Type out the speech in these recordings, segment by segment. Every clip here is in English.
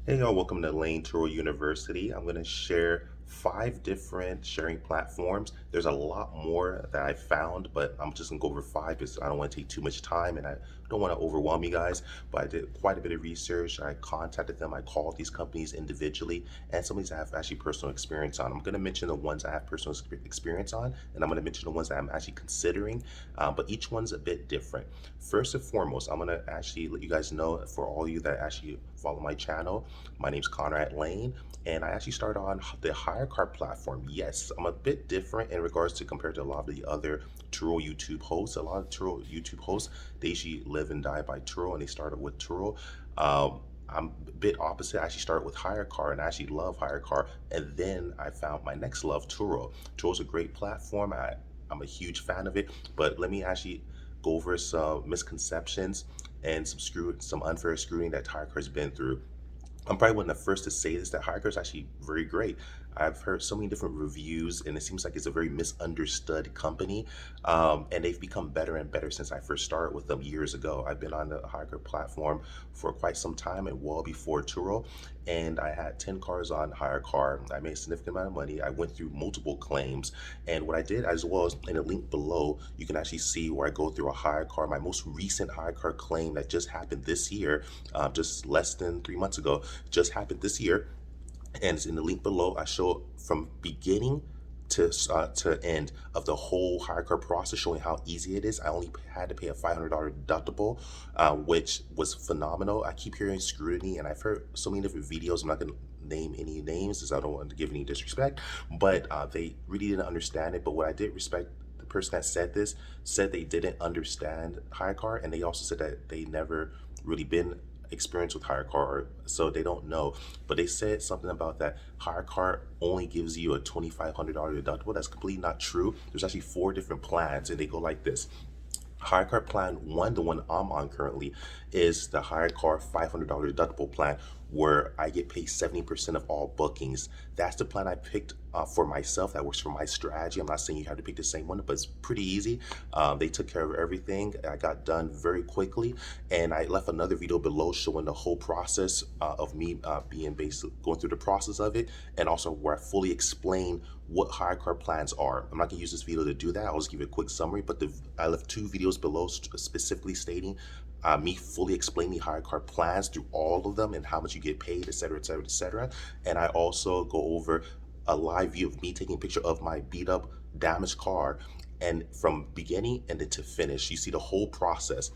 Hey y'all, welcome to Layn Turo University. I'm going to share 5 different sharing platforms. There's a lot more that I found, but I'm just going to go over 5 because I don't want to take too much time and I don't want to overwhelm you guys. But I did quite a bit of research. I contacted them. I called these companies individually, and some of these I have actually personal experience on. I'm going to mention the ones I have personal experience on, and I'm going to mention the ones that I'm actually considering, but each one's a bit different. First and foremost, I'm going to actually let you guys know, for all you that actually follow my channel, my name's Conrad Layn, and I actually started on the HyreCar platform. Yes, I'm a bit different in regards to compared to a lot of the other Turo YouTube hosts. A lot of Turo YouTube hosts, they usually live and die by Turo, and they started with Turo. I'm a bit opposite. I actually started with HyreCar, and I actually love HyreCar, and then I found my next love, Turo. Turo's a great platform. I'm a huge fan of it, but let me actually go over some misconceptions and some unfair scrutiny that HyreCar's been through. I'm probably one of the first to say this, that HyreCar is actually very great. I've heard so many different reviews, and it seems like it's a very misunderstood company. And they've become better and better since I first started with them years ago. I've been on the HyreCar platform for quite some time and well before Turo. And I had 10 cars on HyreCar. I made a significant amount of money. I went through multiple claims. And what I did, as well as in a link below, you can actually see where I go through a HyreCar, my most recent HyreCar claim that just happened this year, just less than 3 months ago, just happened this year, and it's in the link below. I show from beginning to end of the whole HyreCar process, showing how easy it is. I only had to pay a $500 deductible, which was phenomenal. I keep hearing scrutiny, and I've heard so many different videos. I'm not going to name any names because I don't want to give any disrespect, but they really didn't understand it. But what I did respect, the person that said this said they didn't understand HyreCar, and they also said that they never really been experience with HyreCar, so they don't know. But they said something about that HyreCar only gives you a $2,500 deductible. That's completely not true. There's actually 4 different plans, and they go like this. HyreCar plan 1, the one I'm on currently, is the HyreCar $500 deductible plan, where I get paid 70% of all bookings. That's the plan I picked for myself. That works for my strategy. I'm not saying you have to pick the same one, but it's pretty easy. They took care of everything. I got done very quickly, and I left another video below showing the whole process of me being basically going through the process of it, and also where I fully explain what HyreCar plans are. I'm not gonna use this video to do that. I'll just give you a quick summary, but I left 2 videos below specifically stating me fully explaining HyreCar plans through all of them and how much you get paid, etc., etc., etc. And I also go over a live view of me taking a picture of my beat up, damaged car, and from beginning and then to finish, you see the whole process.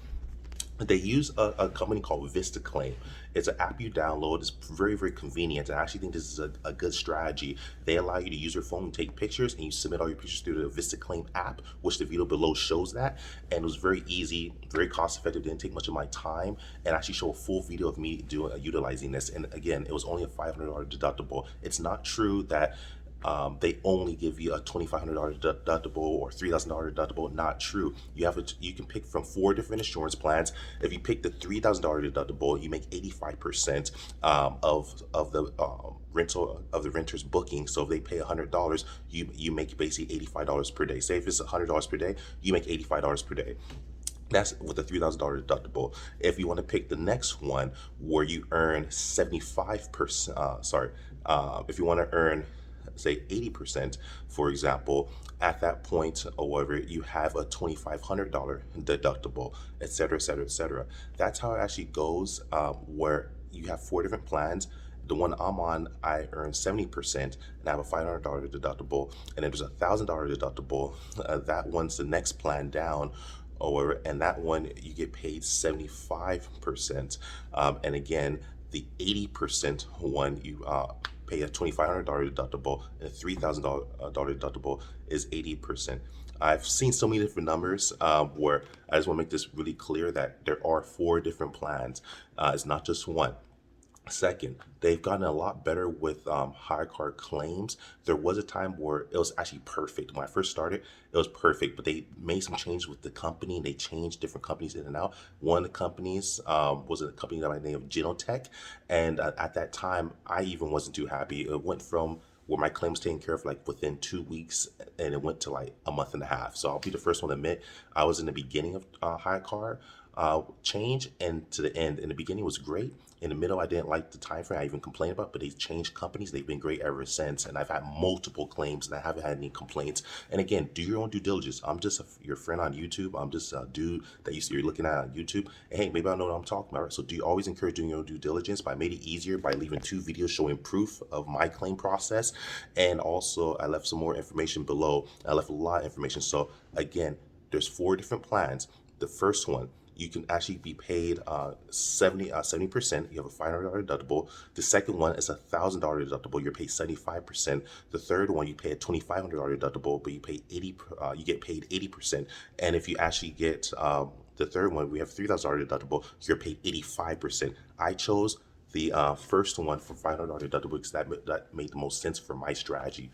They use a company called VistaClaim. It's an app you download. It's very, very convenient. I actually think this is a good strategy. They allow you to use your phone and take pictures, and you submit all your pictures through the VistaClaim app, which the video below shows that. And it was very easy, very cost effective, didn't take much of my time, and actually show a full video of me doing utilizing this. And again, it was only a $500 deductible. It's not true that they only give you a $2,500 deductible or $3,000 deductible. Not true. You can pick from 4 different insurance plans. If you pick the $3,000 deductible, you make 85% of the rental of the renter's booking. So if they pay $100, you make basically $85 per day. Say if it's $100 per day, you make $85 per day. That's with a $3,000 deductible. If you want to pick the next one where you earn 75%, if you want to earn, say, 80%, for example, at that point, or whatever, you have a $2,500 deductible, et cetera, et cetera, et cetera. That's how it actually goes, where you have 4 different plans. The one I'm on, I earn 70%, and I have a $500 deductible, and then there's a $1,000 deductible. That one's the next plan down, and that one you get paid 75%. And again, the 80% one, you pay a $2,500 deductible, and a $3,000 deductible is 80%. I've seen so many different numbers where I just want to make this really clear that there are 4 different plans. It's not just one. Second, they've gotten a lot better with HyreCar claims. There was a time where it was actually perfect. When I first started, it was perfect, but they made some changes with the company, and they changed different companies in and out. One of the companies was a company by the name of Genotech, and at that time, I even wasn't too happy. It went from where my claim was taken care of like within 2 weeks, and it went to like a month and a half. So I'll be the first one to admit I was in the beginning of HyreCar. change and to the end. In the beginning, it was great. In the middle, I didn't like the time frame. I even complained about, but they changed companies. They've been great ever since, and I've had multiple claims, and I haven't had any complaints. And again, do your own due diligence. I'm just your friend on YouTube. I'm just a dude that you're looking at on YouTube. And hey, maybe I know what I'm talking about. Right? So do you always encourage doing your own due diligence? But I made it easier by leaving 2 videos showing proof of my claim process, and also I left some more information below. I left a lot of information. So again, there's 4 different plans. The first one, you can actually be paid 70%. You have a $500 deductible. The second one is a $1,000 deductible. You're paid 75%. The third one, you pay a $2,500 deductible, but you pay 80. You get paid 80%. And if you actually get the third one, we have $3,000 deductible. You're paid 85%. I chose the first one for $500 deductible because that made the most sense for my strategy.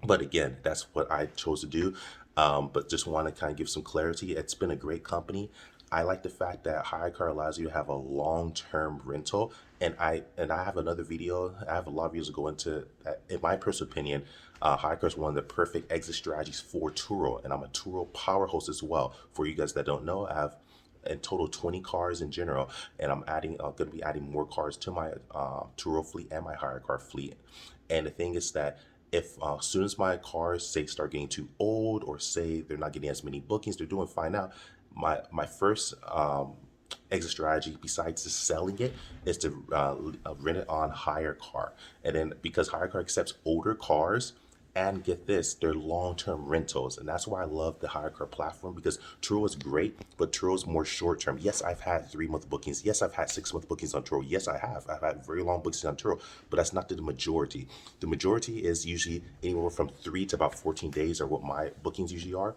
But again, that's what I chose to do. But just want to kind of give some clarity. It's been a great company. I like the fact that HyreCar allows you to have a long-term rental. And I have another video. I have a lot of videos to go into that. In my personal opinion, HyreCar is one of the perfect exit strategies for Turo. And I'm a Turo power host as well. For you guys that don't know, I have in total 20 cars in general, and I'm going to be adding more cars to my Turo fleet and my HyreCar fleet. And the thing is that if as soon as my cars say start getting too old, or say they're not getting as many bookings, they're doing fine now. My first exit strategy, besides just selling it, is to rent it on HyreCar. And then because HyreCar accepts older cars, and get this, they're long-term rentals. And that's why I love the HyreCar platform, because Turo is great, but Turo is more short-term. Yes, I've had 3-month bookings. Yes, I've had 6-month bookings on Turo. Yes, I have. I've had very long bookings on Turo, but that's not the majority. The majority is usually anywhere from 3 to about 14 days are what my bookings usually are.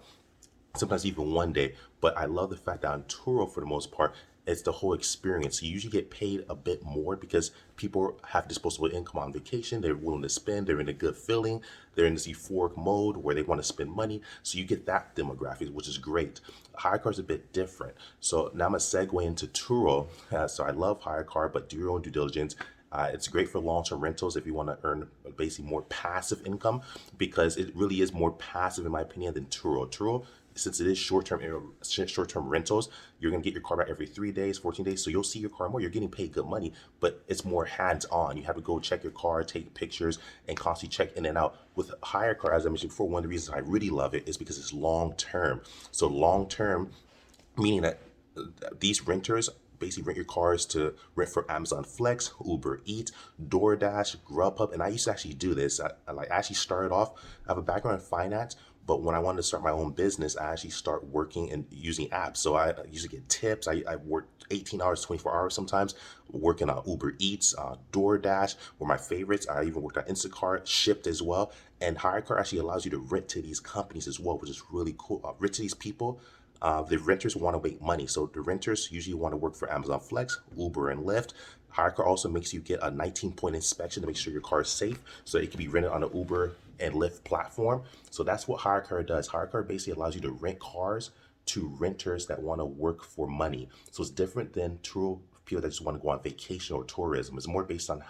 Sometimes even 1 day. But I love the fact that on Turo, for the most part, it's the whole experience. You usually get paid a bit more because people have disposable income on vacation. They're willing to spend. They're in a good feeling. They're in this euphoric mode where they want to spend money. So you get that demographic, which is great. HyreCar is a bit different. So now I'm going to segue into Turo. So I love HyreCar, but do your own due diligence. It's great for long-term rentals if you want to earn basically more passive income, because it really is more passive, in my opinion, than Turo. Turo, since it is short-term rentals, you're going to get your car back every 3 days, 14 days. So you'll see your car more. You're getting paid good money, but it's more hands-on. You have to go check your car, take pictures, and constantly check in and out. With HyreCar, as I mentioned before, one of the reasons I really love it is because it's long-term. So long-term, meaning that these renters basically rent your cars to rent for Amazon Flex, Uber Eats, DoorDash, Grubhub. And I used to actually do this. I actually started off, I have a background in finance, but when I wanted to start my own business, I actually start working and using apps. So I usually get tips. I work 18 hours, 24 hours sometimes, working on Uber Eats, DoorDash were my favorites. I even worked on Instacart, Shipped as well. And HyreCar actually allows you to rent to these companies as well, which is really cool. Rent to these people. The renters want to make money. So the renters usually want to work for Amazon Flex, Uber, and Lyft. HyreCar also makes you get a 19-point inspection to make sure your car is safe, so it can be rented on the Uber and Lyft platform. So that's what HyreCar does. HyreCar basically allows you to rent cars to renters that want to work for money. So it's different than Turo, people that just want to go on vacation or tourism. It's more based on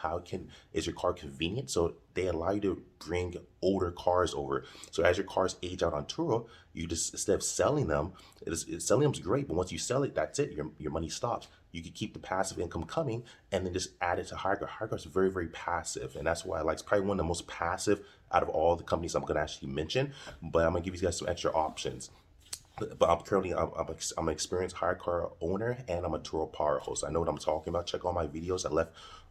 is your car convenient? So they allow you to bring older cars over. So as your cars age out on Turo, you just, instead of selling them, selling them is great, but once you sell it, that's it. Your money stops. You can keep the passive income coming and then just add it to HyreCar. HyreCar is very, very passive, and that's why I like. It's probably one of the most passive out of all the companies I'm going to actually mention. But I'm going to give you guys some extra options. But I'm an experienced HyreCar owner, and I'm a Turo power host. I know what I'm talking about. Check all my videos.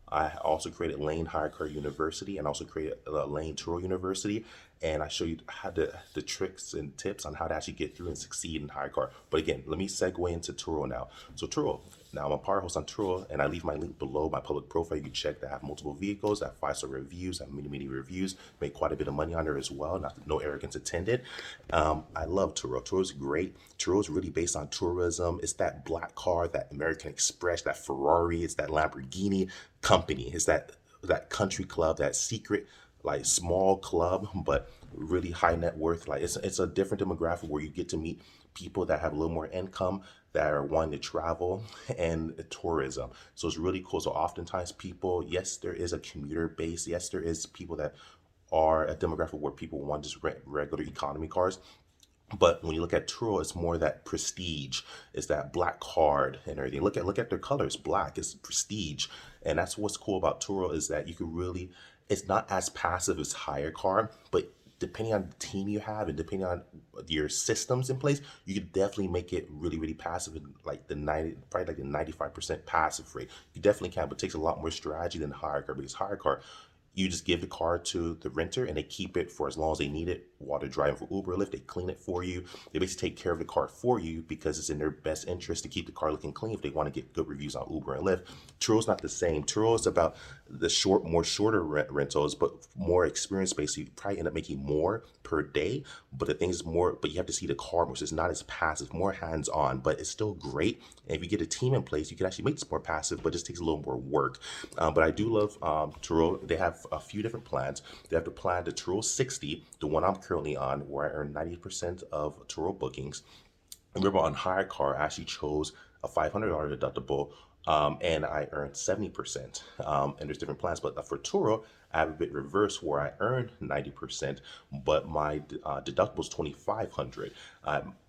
I also created Layn HyreCar University, and also created Layn Turo University, and I show you how the tricks and tips on how to actually get through and succeed in HyreCar. But again, let me segue into Turo now. So Turo. Now I'm a power host on Turo, and I leave my link below my public profile. You can check that I have multiple vehicles, I have 5-star reviews, I have many reviews, make quite a bit of money on there as well. No arrogance intended. I love Turo. Turo's great. Turo's really based on tourism. It's that black car, that American Express, that Ferrari, it's that Lamborghini company. It's that country club, that secret like small club, but really high net worth. Like it's a different demographic where you get to meet people that have a little more income, that are wanting to travel, and tourism. So it's really cool. So oftentimes people, yes, there is a commuter base. Yes, there is people that are a demographic where people want just rent regular economy cars. But when you look at Turo, it's more that prestige. It's that black card and everything. Look at their colors. Black is prestige, and that's what's cool about Turo is that you can really. It's not as passive as HyreCar, but depending on the team you have and depending on your systems in place, you can definitely make it really, really passive. And like the 90, probably like the 95% passive rate. You definitely can, but it takes a lot more strategy than HyreCar because HyreCar you just give the car to the renter and they keep it for as long as they need it while they're driving for Uber or Lyft. They clean it for you. They basically take care of the car for you because it's in their best interest to keep the car looking clean if they want to get good reviews on Uber and Lyft. Turo's not the same. Turo is about the more shorter rentals, but more experience based. So you probably end up making more per day. But the thing is more, but you have to see the car more. So it's not as passive, more hands on, but it's still great. And if you get a team in place, you can actually make this more passive, but it just takes a little more work. But I do love Turo. They have a few different plans. They have the plan, the Turo 60, the one I'm currently on, where I earn 90% of Turo bookings. Remember on HyreCar, I actually chose a $500 deductible, and I earned 70%. And there's different plans, but for Turo, I have a bit reverse where I earn 90%, but my deductible is 2,500.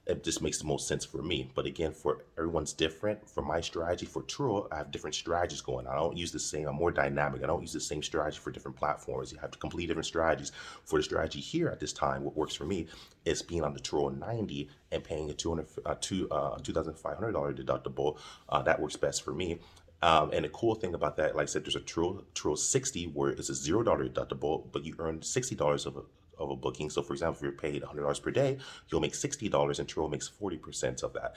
It just makes the most sense for me. But again, for everyone's different. For my strategy for Turo, I have different strategies going on. I don't use the same. I'm more dynamic. I don't use the same strategy for different platforms. You have to complete different strategies. For the strategy here at this time, what works for me is being on the Turo 90 and paying a $2,500 deductible. That works best for me. And the cool thing about that, like I said, there's a Turo 60 where it's a $0 deductible, but you earn $60 of a booking. So, for example, if you're paid $100 per day, you'll make $60, and Turo makes 40% of that.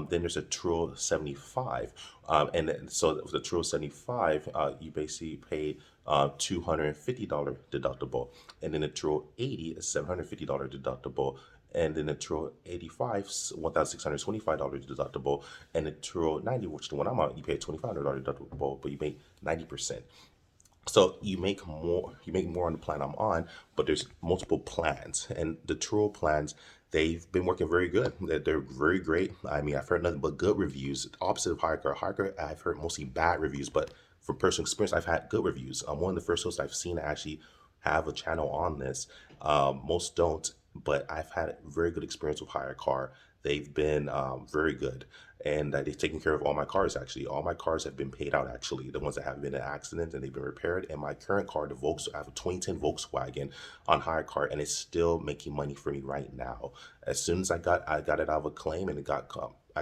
Then there's a Turo 75, and then, so the Turo 75, you basically pay $250 deductible, and then the Turo 80 is $750 deductible. And then the Turo 85, $1,625 deductible. And the Turo 90, which is the one I'm on, you pay a $2,500 deductible, but you make 90%. So you make more on the plan I'm on, but there's multiple plans. And the Turo plans, they've been working very good. They're very great. I mean, I've heard nothing but good reviews. Opposite of HyreCar. HyreCar, I've heard mostly bad reviews, but from personal experience, I've had good reviews. I'm one of the first hosts I've seen actually have a channel on this. Most don't, but I've had a very good experience with HyreCar. They've been very good, and they've taken care of all my cars. Actually, all my cars have been paid out. Actually, the ones that have been in accidents and they've been repaired. And my current car, I have a 2010 Volkswagen on HyreCar, and it's still making money for me right now. As soon as I got it out of a claim and I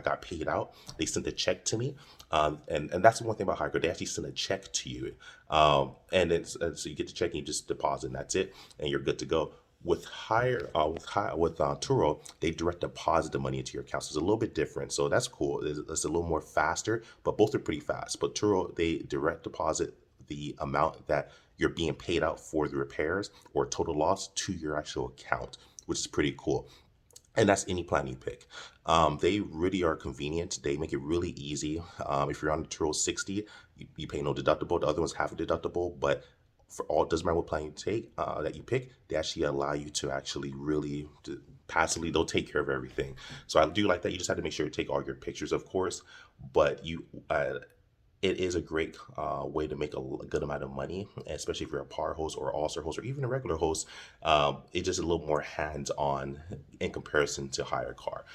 got paid out. They sent a check to me, and that's the one thing about HyreCar. They actually send a check to you, and so you get the check and you just deposit, and that's it, and you're good to go. With Turo, they direct deposit the money into your account. So it's a little bit different. So that's cool. It's a little more faster, but both are pretty fast. But Turo, they direct deposit the amount that you're being paid out for the repairs or total loss to your actual account, which is pretty cool. And that's any plan you pick. They really are convenient. They make it really easy. If you're on the Turo 60, you pay no deductible. The other ones have a deductible, but for all, doesn't matter what plan you take, that you pick, they actually allow you to actually really passively, they'll take care of everything. So I do like that. You just have to make sure you take all your pictures, of course, but it is a great way to make a good amount of money, especially if you're a par host or all-star host or even a regular host. It's just a little more hands-on in comparison to HyreCar.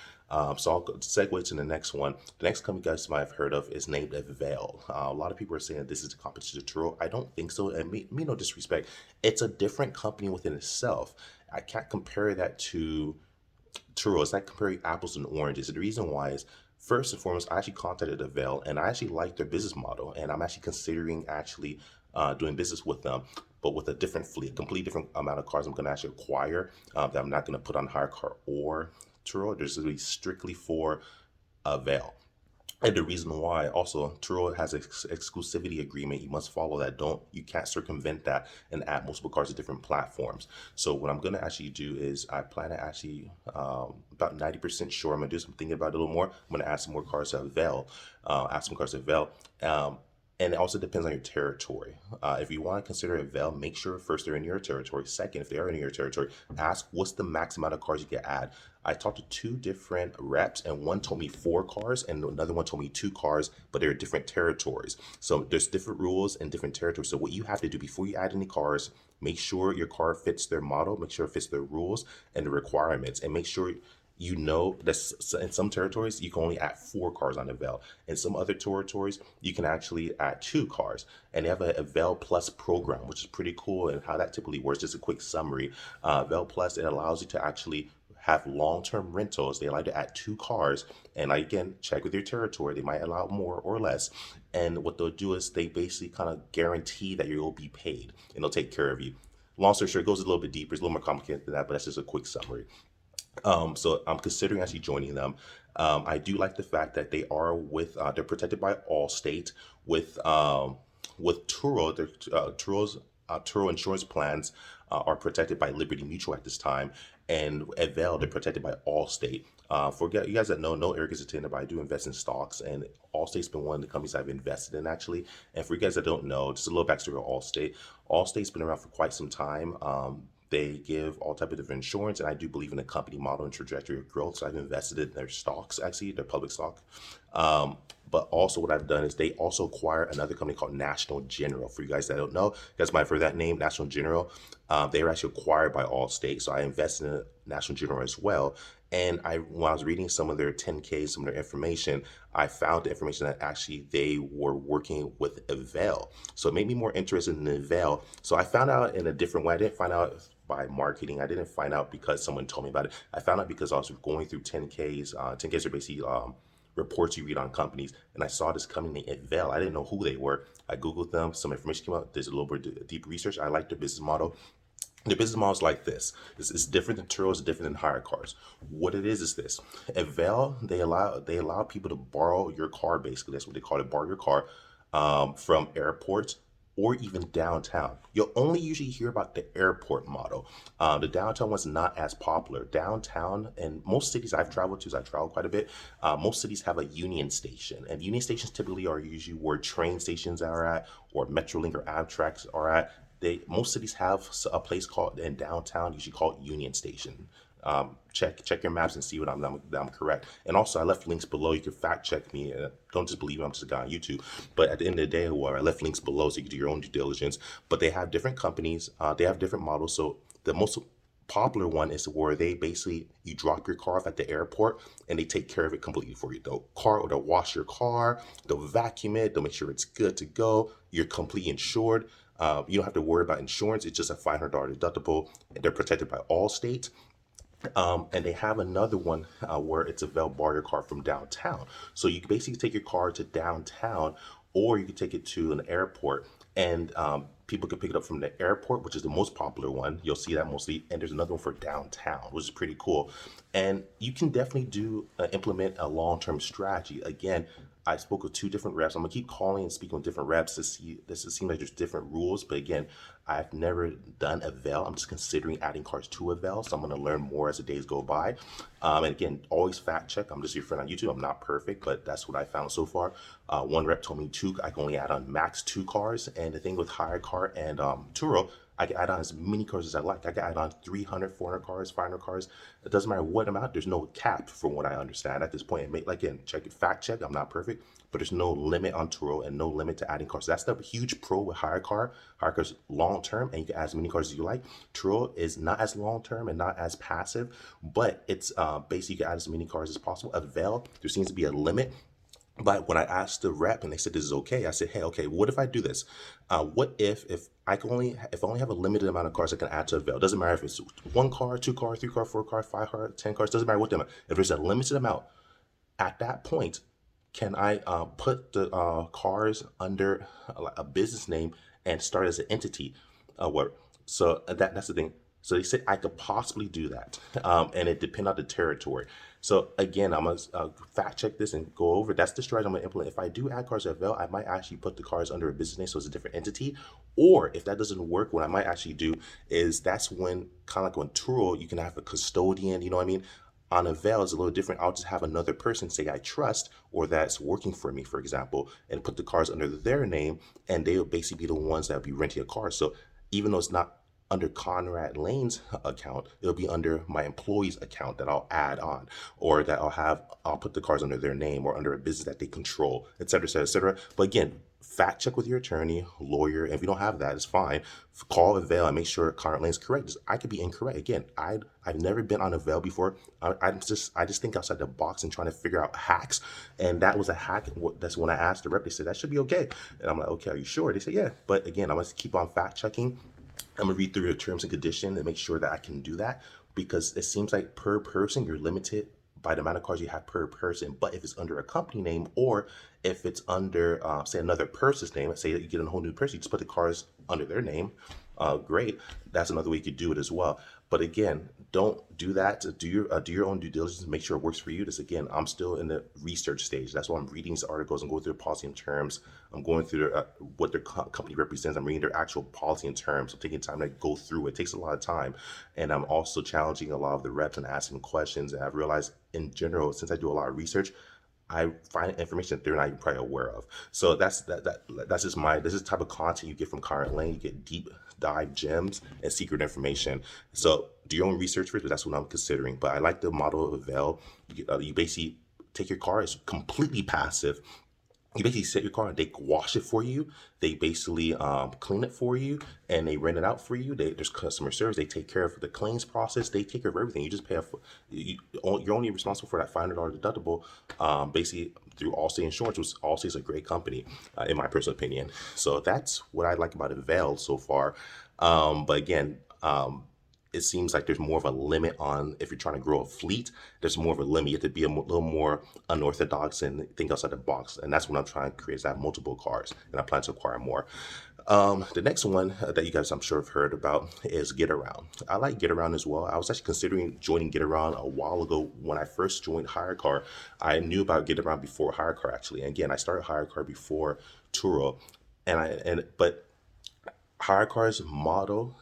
So I'll segue to the next one. The next company you guys might have heard of is named Avail. A lot of people are saying that this is a competition to Turo. I don't think so. And me no disrespect. It's a different company within itself. I can't compare that to Turo. It's like comparing apples and oranges. And the reason why is first and foremost, I actually contacted Avail and I actually like their business model, and I'm actually considering actually doing business with them, but with a different fleet, a completely different amount of cars I'm going to actually acquire that I'm not going to put on HyreCar or Turo. There's going to be strictly for Avail. And the reason why also Turo has an exclusivity agreement. You must follow that. You can't circumvent that and add multiple cars to different platforms. So what I'm gonna actually do is I plan to actually about 90% sure I'm gonna do some thinking about it a little more. I'm gonna add some more cars to Avail, add some cars to Avail. And it also depends on your territory. If you want to consider Avail, make sure first they're in your territory. Second, if they are in your territory, ask what's the max amount of cars you can add. I talked to two different reps, and one told me 4 cars, and another one told me 2 cars, but they're different territories. So there's different rules in different territories. So what you have to do before you add any cars, make sure your car fits their model, make sure it fits their rules and the requirements, and make sure you know that in some territories you can only add 4 cars on Avail. In some other territories you can actually add 2 cars, and they have a Avail Plus program, which is pretty cool. And how that typically works, just a quick summary. Avail Plus, it allows you to actually have long-term rentals. They allow you to add 2 cars, and again, check with your territory. They might allow more or less. And what they'll do is they basically kind of guarantee that you'll be paid, and they'll take care of you. Long story short, it goes a little bit deeper. It's a little more complicated than that, but that's just a quick summary. So I'm considering actually joining them. I do like the fact that they are they're protected by Allstate. With Turo, Turo insurance plans are protected by Liberty Mutual at this time, and Avail, they're protected by Allstate. For you guys that know, no arrogance intended, but I do invest in stocks, and Allstate's been one of the companies I've invested in actually. And for you guys that don't know, just a little backstory of Allstate. Allstate's been around for quite some time. They give all type of different insurance, and I do believe in the company model and trajectory of growth. So I've invested in their stocks, actually, their public stock. But also what I've done is they also acquire another company called National General. For you guys that don't know, you guys might have heard that name, National General. They were actually acquired by Allstate, so I invested in National General as well. And when I was reading some of their 10Ks, some of their information, I found the information that actually they were working with Avail. So it made me more interested in Avail. So I found out in a different way. I didn't find out by marketing. I didn't find out because someone told me about it. I found out because I was going through 10Ks. 10Ks are basically reports you read on companies, and I saw this company named Avail. I didn't know who they were. I Googled them. Some information came out. There's a little bit of deep research. I like their business model. The business model is like this. It's different than Turo. It's different than HyreCars. What it is this. Avail, they allow people to borrow your car, basically. That's what they call it, borrow your car, from airports or even downtown. You'll only usually hear about the airport model. The downtown one's not as popular. Downtown, and most cities I've traveled to, so I travel quite a bit, most cities have a Union Station. And Union Stations typically are usually where train stations are at, or Metrolink or Amtrak are at. Most cities have a place called in downtown, usually called Union Station. Check your maps and see what I'm correct. And also, I left links below. You can fact check me. Don't just believe me, I'm just a guy on YouTube. But at the end of the day, I left links below so you can do your own due diligence. But they have different companies. They have different models. So the most popular one is where you drop your car off at the airport and they take care of it completely for you. They'll wash your car, they'll vacuum it, they'll make sure it's good to go. You're completely insured. You don't have to worry about insurance. It's just a $500 deductible. They're protected by Allstate. And they have another one where it's Avail borrow your car from downtown. So you can basically take your car to downtown, or you can take it to an airport, and people can pick it up from the airport, which is the most popular one. You'll see that mostly. And there's another one for downtown, which is pretty cool. And you can definitely implement a long-term strategy. Again, I spoke with 2 different reps. I'm gonna keep calling and speaking with different reps to see. It seems like there's different rules, but again, I've never done Avail. I'm just considering adding cars to Avail, so I'm gonna learn more as the days go by. And again, always fact check. I'm just your friend on YouTube. I'm not perfect, but that's what I found so far. One rep told me I can only add on max 2 cars, and the thing with HyreCar and Turo, I can add on as many cars as I like. I can add on 300, 400 cars, 500 cars. It doesn't matter what amount. There's no cap from what I understand at this point. Again, fact check. I'm not perfect, but there's no limit on Turo and no limit to adding cars. That's the huge pro with HyreCar. HyreCar's long term, and you can add as many cars as you like. Turo is not as long term and not as passive, but it's basically you can add as many cars as possible. Avail, there seems to be a limit. But when I asked the rep and they said this is okay, I said, hey, okay, what if I do this? What if I only have a limited amount of cars I can add to Avail? Doesn't matter if it's 1 car, 2 car, 3 car, 4 car, 5 car, 10 cars. Doesn't matter what the amount. If there's a limited amount, at that point, can I put the cars under a business name and start as an entity? So that's the thing. So they said I could possibly do that, and it depends on the territory. So again, I'm gonna fact check this and go over. That's the strategy I'm gonna implement. If I do add cars to Avail, I might actually put the cars under a business name, so it's a different entity. Or if that doesn't work, what I might actually do is that's when, kind of like on Turo, you can have a custodian. You know what I mean? On Avail is a little different. I'll just have another person say I trust or that's working for me, for example, and put the cars under their name, and they'll basically be the ones that will be renting a car. So even though it's not under Conrad Lane's account, it'll be under my employee's account that I'll add on, or that I'll put the cars under their name or under a business that they control, et cetera, et cetera, et cetera. But again, fact check with your attorney, lawyer. And if you don't have that, it's fine. Call Avail and make sure Conrad Lane's correct. I could be incorrect. Again, I've never been on Avail before. I just think outside the box and trying to figure out hacks. And that was a hack. That's when I asked the rep. They said that should be okay. And I'm like, okay, are you sure? They said yeah. But again, I'm gonna keep on fact checking. I'm gonna read through the terms and conditions and make sure that I can do that, because it seems like per person you're limited by the amount of cars you have per person. But if it's under a company name, or if it's under say another person's name, let's say that you get a whole new person, you just put the cars under their name. Great, that's another way you could do it as well. But again, don't do that. Do your own due diligence and make sure it works for you. This again, I'm still in the research stage. That's why I'm reading these articles and going through the policy and terms. I'm going through what their company represents. I'm reading their actual policy and terms. I'm taking time to go through it. It takes a lot of time, and I'm also challenging a lot of the reps and asking questions. And I've realized, in general, since I do a lot of research, I find information that they're not even probably aware of. So that's just this is the type of content you get from Conrad Layn. You get deep dive gems and secret information. So do your own research first, but that's what I'm considering. But I like the model of Avail. You basically take your car, it's completely passive. You basically set your car and they wash it for you. They basically clean it for you, and they rent it out for you. There's customer service. They take care of the claims process. They take care of everything. You just pay you're only responsible for that $500 deductible, basically through Allstate Insurance, which Allstate's a great company, in my personal opinion. So that's what I like about Avail so far. But again, it seems like there's more of a limit on, if you're trying to grow a fleet, there's more of a limit. You have to be a little more unorthodox and think outside the box. And that's what I'm trying to create, is I have multiple cars and I plan to acquire more. The next one that you guys, I'm sure, have heard about is Getaround. I like Getaround as well. I was actually considering joining Getaround a while ago. When I first joined HyreCar, I knew about Getaround before HyreCar, actually. And again, I started HyreCar before Turo. But HyreCar's model,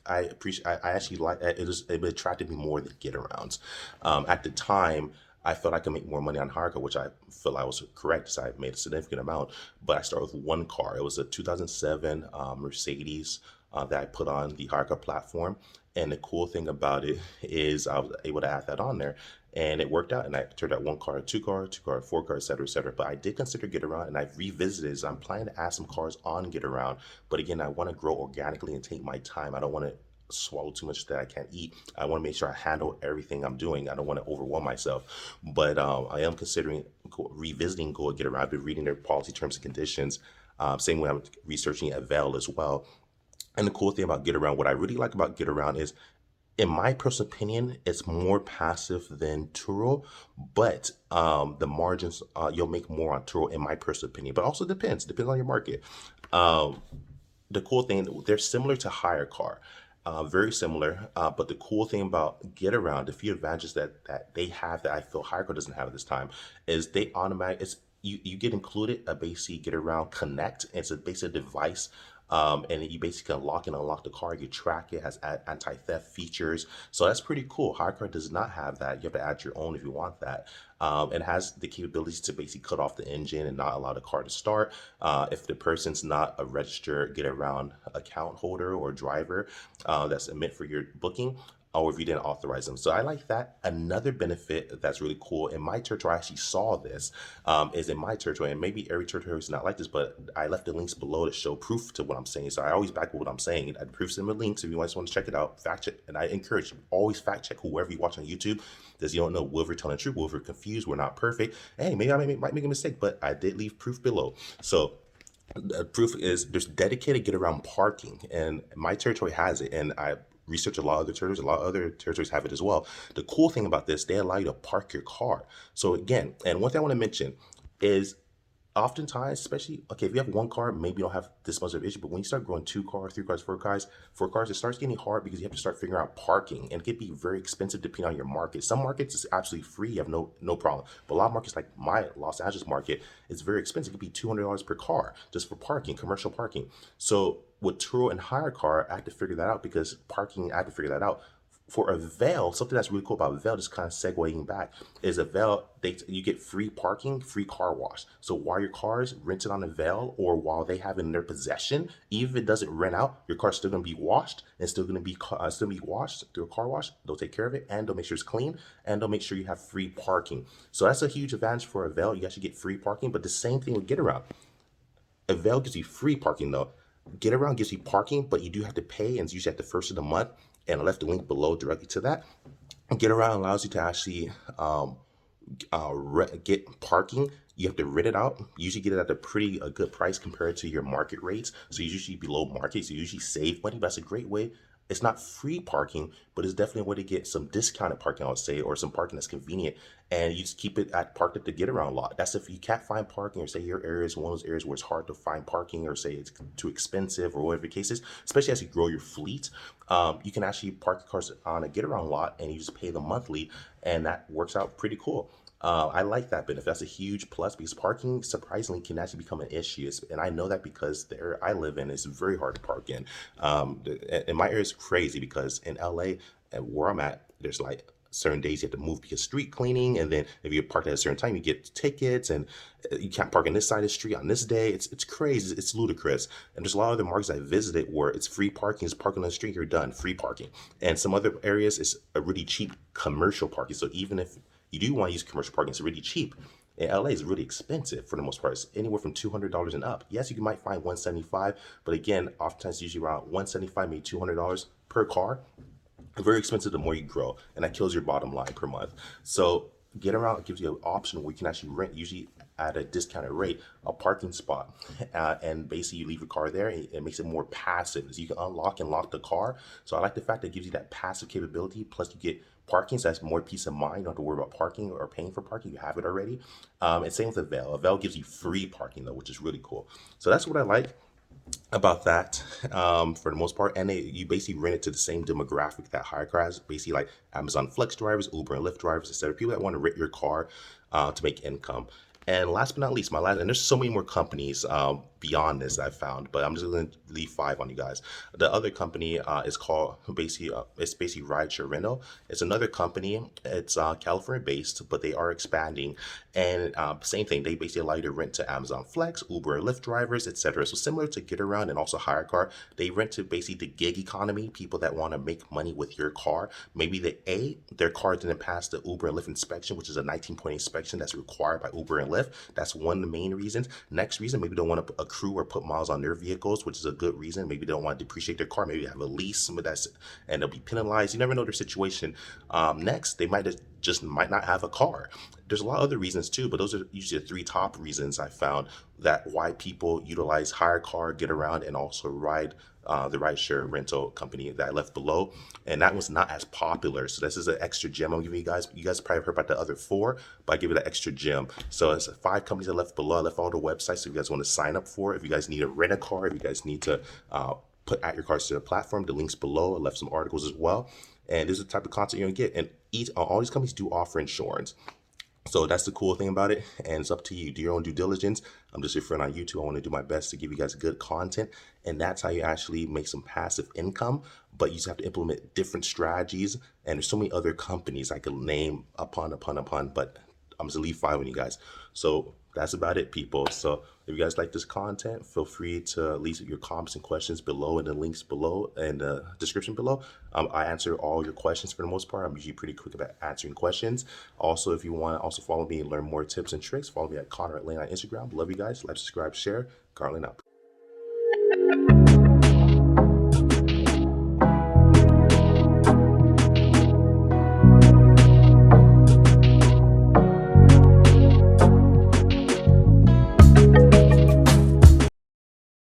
I appreciate. I actually like it. It attracted me more than Getarounds. At the time, I felt I could make more money on HyreCar, which I feel I was correct. So I made a significant amount, but I started with one car. It was a 2007 Mercedes that I put on the HyreCar platform. And the cool thing about it is I was able to add that on there, and it worked out. And I turned out one car, two car, four car, et cetera, et cetera. But I did consider Getaround, and I've revisited it. So I'm planning to add some cars on Getaround. But again, I want to grow organically and take my time. I don't want to swallow too much that I can't eat. I want to make sure I handle everything I'm doing. I don't want to overwhelm myself. But I am considering revisiting Getaround. I've been reading their policy terms and conditions. Same way I'm researching Avail as well. And the cool thing about Getaround, what I really like about Getaround is, in my personal opinion, it's more passive than Turo, but the margins, you'll make more on Turo, in my personal opinion. But also depends on your market. The cool thing, they're similar to HyreCar. Very similar, but the cool thing about Getaround, the few advantages that they have that I feel HyreCar doesn't have at this time, is they automatic. You get included a basic Getaround Connect. It's a basic device. And you basically can lock and unlock the car. You track it, has anti-theft features. So that's pretty cool. HyreCar does not have that. You have to add your own if you want that. It has the capabilities to basically cut off the engine and not allow the car to start. If the person's not a registered Getaround account holder or driver that's meant for your booking, or if you didn't authorize them. So I like that. Another benefit that's really cool, in my territory, I actually saw this, is in my territory, and maybe every territory is not like this, but I left the links below to show proof to what I'm saying. So I always back with what I'm saying. I proofs in the links if you guys want to check it out, fact check. And I encourage you, always fact check whoever you watch on YouTube, because you don't know, will we're telling the truth, will we're confused, we're not perfect. Hey, maybe I might make a mistake, but I did leave proof below. So the proof is there's dedicated Getaround parking, and my territory has it, and I research a lot of other territories. A lot of other territories have it as well. The cool thing about this, they allow you to park your car. So again, and one thing I want to mention is, oftentimes, especially, okay, if you have one car, maybe you don't have this much of an issue, but when you start growing two cars, three cars, four cars, it starts getting hard, because you have to start figuring out parking, and it can be very expensive depending on your market. Some markets is absolutely free, you have no problem. But a lot of markets, like my Los Angeles market, is very expensive. It could be $200 per car just for parking, commercial parking. So with Turo and HyreCar, I had to figure that out, because parking, I had to figure that out. For Avail, something that's really cool about Avail, just kind of segueing back, is Avail, you get free parking, free car wash. So while your car is rented on Avail or while they have it in their possession, even if it doesn't rent out, your car's still gonna be washed and still be washed through a car wash. They'll take care of it and they'll make sure it's clean and they'll make sure you have free parking. So that's a huge advantage for Avail. You actually get free parking, but the same thing with Getaround. Avail gives you free parking though. Getaround gives you parking, but you do have to pay, and it's usually at the first of the month. And I left the link below directly to that. Getaround allows you to actually get parking. You have to rent it out. You usually get it at a good price compared to your market rates. So you usually below market. So you usually save money. But that's a great way. It's not free parking, but it's definitely a way to get some discounted parking, I would say, or some parking that's convenient. And you just keep it parked at the get around lot. That's if you can't find parking, or say your area is one of those areas where it's hard to find parking, or say it's too expensive, or whatever the case is. Especially as you grow your fleet, you can actually park your cars on a get around lot, and you just pay them monthly, and that works out pretty cool. I like that benefit. That's a huge plus because parking surprisingly can actually become an issue. And I know that because the area I live in is very hard to park in. And my area is crazy because in LA, where I'm at, there's like certain days you have to move because street cleaning. And then if you park at a certain time, you get tickets and you can't park on this side of the street on this day. It's crazy. It's ludicrous. And there's a lot of other markets I visited where it's free parking. It's parking on the street, you're done, free parking. And some other areas, it's a really cheap commercial parking. So even if you do want to use commercial parking, it's really cheap. In LA, it's really expensive for the most part. It's anywhere from $200 and up. Yes, you might find 175, but again, oftentimes usually around 175, maybe $200 per car. Very expensive the more you grow, and that kills your bottom line per month. So Getaround gives you an option where you can actually rent, usually at a discounted rate, a parking spot, and basically you leave your car there. And it makes it more passive, so you can unlock and lock the car. So I like the fact that it gives you that passive capability. Plus you get parking, so that's more peace of mind. You don't have to worry about parking or paying for parking. You have it already. And same with Avail. Avail gives you free parking though, which is really cool. So that's what I like about that, for the most part. And you basically rent it to the same demographic that HyreCar has, basically like Amazon Flex drivers, Uber and Lyft drivers, etc. People that want to rent your car to make income. And last but not least, and there's so many more companies beyond this I've found, but I'm just going to leave 5 on you guys. The other company is called it's basically Rideshare rental. It's another company. It's California based, but they are expanding. And same thing, they basically allow you to rent to Amazon Flex, Uber, and Lyft drivers, etc. So similar to Getaround and also HyreCar, they rent to basically the gig economy, people that want to make money with your car. Maybe their car didn't pass the Uber and Lyft inspection, which is a 19-point inspection that's required by Uber and Lyft. That's one of the main reasons. Next reason, maybe they don't want to accrue or put miles on their vehicles, which is a good reason. Maybe they don't want to depreciate their car. Maybe they have a lease, some of that, and they'll be penalized. You never know their situation. Next, they might not have a car. There's a lot of other reasons too, but those are usually the 3 top reasons I found that why people utilize HyreCar, Getaround, and also the rideshare rental company that I left below. And that was not as popular. So this is an extra gem I'm giving you guys. You guys probably heard about the other 4, but I give it an extra gem. So it's 5 companies I left below. I left all the websites so if you guys want to sign up for it. If you guys need to rent a car, if you guys need to put at your cars to the platform, the links below. I left some articles as well. And this is the type of content you're gonna get. And all these companies do offer insurance. So that's the cool thing about it, and it's up to you. Do your own due diligence. I'm just your friend on YouTube. I want to do my best to give you guys good content, and that's how you actually make some passive income. But you just have to implement different strategies, and there's so many other companies I could name upon, but I'm just gonna leave 5 on you guys. So that's about it, people. So if you guys like this content, feel free to leave your comments and questions below in the links below and the description below. I answer all your questions for the most part. I'm usually pretty quick about answering questions. Also, if you want to also follow me and learn more tips and tricks, follow me at Conrad Layn on Instagram. Love you guys. Like, subscribe, share. Conrad Layn out.